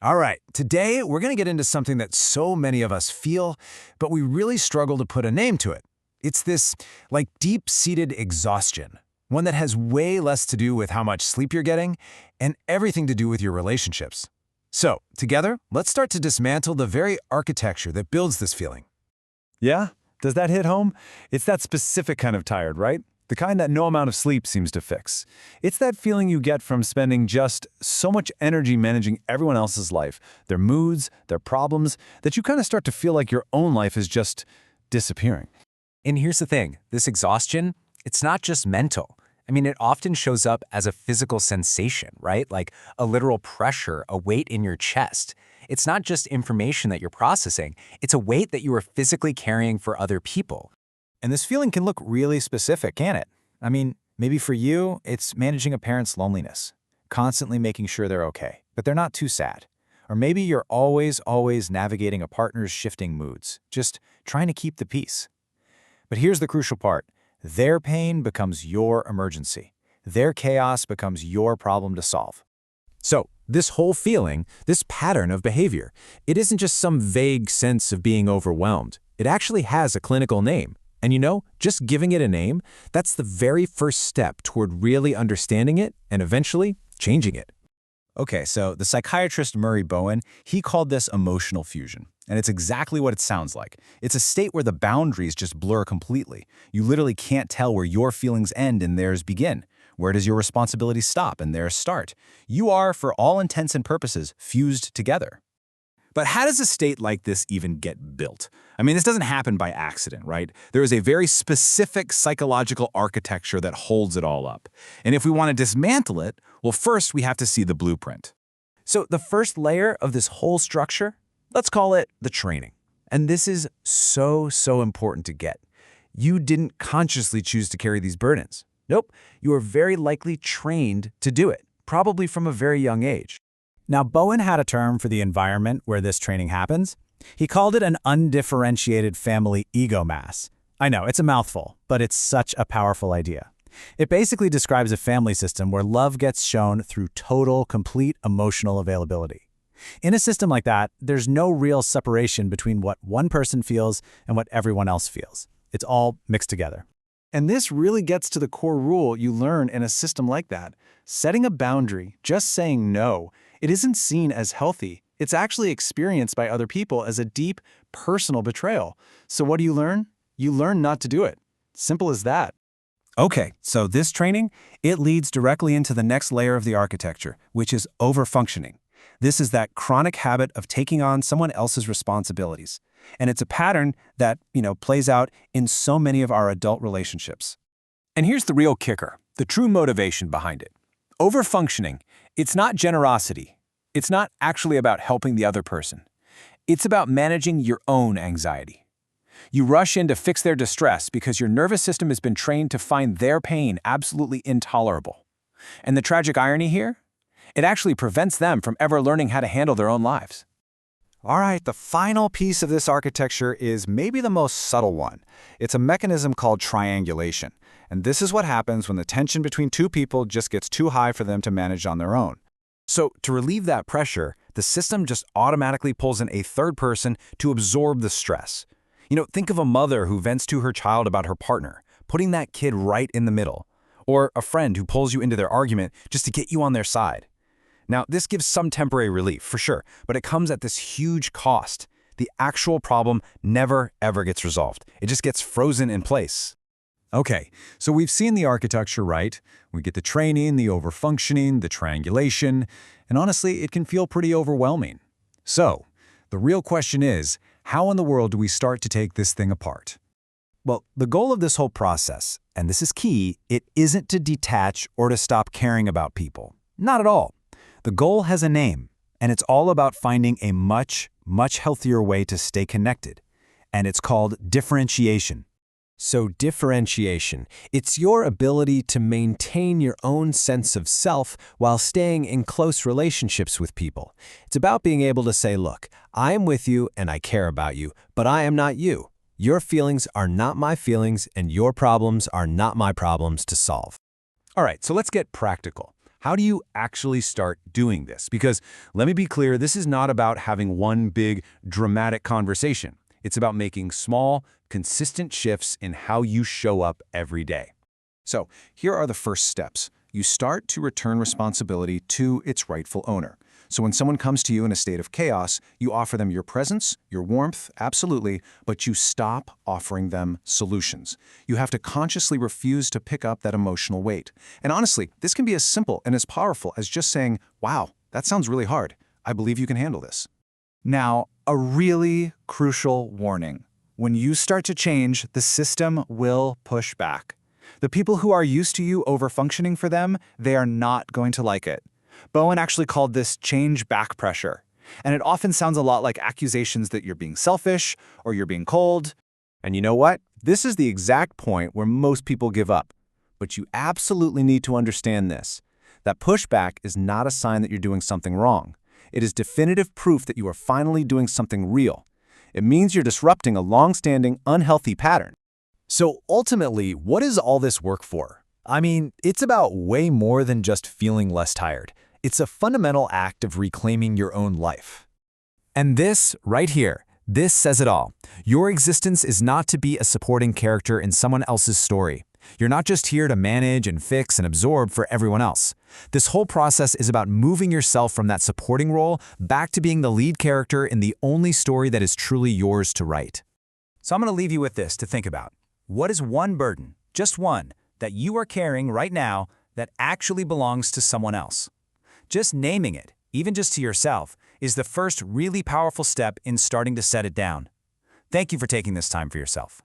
All right, today we're going to get into something that so many of us feel, but we really struggle to put a name to it. It's this, like, deep-seated exhaustion, one that has way less to do with how much sleep you're getting and everything to do with your relationships. So, together, let's start to dismantle the very architecture that builds this feeling. Yeah? Does that hit home? It's that specific kind of tired, right? The kind that no amount of sleep seems to fix. It's that feeling you get from spending just so much energy managing everyone else's life, their moods, their problems, that you kind of start to feel like your own life is just disappearing. And here's the thing, this exhaustion, it's not just mental. I mean, it often shows up as a physical sensation, right? Like a literal pressure, a weight in your chest. It's not just information that you're processing, it's a weight that you are physically carrying for other people. And this feeling can look really specific, can't it? I mean, maybe for you, it's managing a parent's loneliness, constantly making sure they're okay, but they're not too sad. Or maybe you're always navigating a partner's shifting moods, just trying to keep the peace. But here's the crucial part. Their pain becomes your emergency. Their chaos becomes your problem to solve. So, this whole feeling, this pattern of behavior, it isn't just some vague sense of being overwhelmed. It actually has a clinical name. And you know, just giving it a name, that's the very first step toward really understanding it and eventually changing it. Okay, so the psychiatrist Murray Bowen, he called this emotional fusion. And it's exactly what it sounds like. It's a state where the boundaries just blur completely. You literally can't tell where your feelings end and theirs begin. Where does your responsibility stop and theirs start? You are, for all intents and purposes, fused together. But how does a state like this even get built? I mean, this doesn't happen by accident, right? There is a very specific psychological architecture that holds it all up. And if we want to dismantle it, well, first we have to see the blueprint. So the first layer of this whole structure, let's call it the training. And this is so important to get. You didn't consciously choose to carry these burdens. Nope, you were very likely trained to do it, probably from a very young age. Now, Bowen had a term for the environment where this training happens. He called it an undifferentiated family ego mass. I know, it's a mouthful, but it's such a powerful idea. It basically describes a family system where love gets shown through total, complete emotional availability. In a system like that, there's no real separation between what one person feels and what everyone else feels. It's all mixed together. And this really gets to the core rule you learn in a system like that. Setting a boundary, just saying no, it isn't seen as healthy. It's actually experienced by other people as a deep, personal betrayal. So what do you learn? You learn not to do it. Simple as that. Okay, so this training, it leads directly into the next layer of the architecture, which is overfunctioning. This is that chronic habit of taking on someone else's responsibilities. And it's a pattern that, plays out in so many of our adult relationships. And here's the real kicker, the true motivation behind it. Overfunctioning, it's not generosity. It's not actually about helping the other person. It's about managing your own anxiety. You rush in to fix their distress because your nervous system has been trained to find their pain absolutely intolerable. And the tragic irony here? It actually prevents them from ever learning how to handle their own lives. All right, the final piece of this architecture is maybe the most subtle one. It's a mechanism called triangulation. And this is what happens when the tension between two people just gets too high for them to manage on their own. So to relieve that pressure, the system just automatically pulls in a third person to absorb the stress. Think of a mother who vents to her child about her partner, putting that kid right in the middle. Or a friend who pulls you into their argument just to get you on their side. Now, this gives some temporary relief, for sure, but it comes at this huge cost. The actual problem never, ever gets resolved. It just gets frozen in place. Okay, so we've seen the architecture, right? We get the training, the overfunctioning, the triangulation, and honestly, it can feel pretty overwhelming. So, the real question is, how in the world do we start to take this thing apart? Well, the goal of this whole process, and this is key, it isn't to detach or to stop caring about people. Not at all. The goal has a name, and it's all about finding a much healthier way to stay connected. And it's called differentiation. So differentiation, it's your ability to maintain your own sense of self while staying in close relationships with people. It's about being able to say, look, I am with you and I care about you, but I am not you. Your feelings are not my feelings and your problems are not my problems to solve. All right, so let's get practical. How do you actually start doing this? Because let me be clear, this is not about having one big, dramatic conversation. It's about making small, consistent shifts in how you show up every day. So, here are the first steps. You start to return responsibility to its rightful owner. So when someone comes to you in a state of chaos, you offer them your presence, your warmth, absolutely, but you stop offering them solutions. You have to consciously refuse to pick up that emotional weight. And honestly, this can be as simple and as powerful as just saying, wow, that sounds really hard. I believe you can handle this. Now, a really crucial warning. When you start to change, the system will push back. The people who are used to you overfunctioning for them, they are not going to like it. Bowen actually called this change back pressure. And it often sounds a lot like accusations that you're being selfish or you're being cold. And you know what? This is the exact point where most people give up. But you absolutely need to understand this. That pushback is not a sign that you're doing something wrong. It is definitive proof that you are finally doing something real. It means you're disrupting a long-standing, unhealthy pattern. So ultimately, what is all this work for? I mean, it's about way more than just feeling less tired. It's a fundamental act of reclaiming your own life. And this, right here, this says it all. Your existence is not to be a supporting character in someone else's story. You're not just here to manage and fix and absorb for everyone else. This whole process is about moving yourself from that supporting role back to being the lead character in the only story that is truly yours to write. So I'm going to leave you with this to think about. What is one burden, just one, that you are carrying right now that actually belongs to someone else? Just naming it, even just to yourself, is the first really powerful step in starting to set it down. Thank you for taking this time for yourself.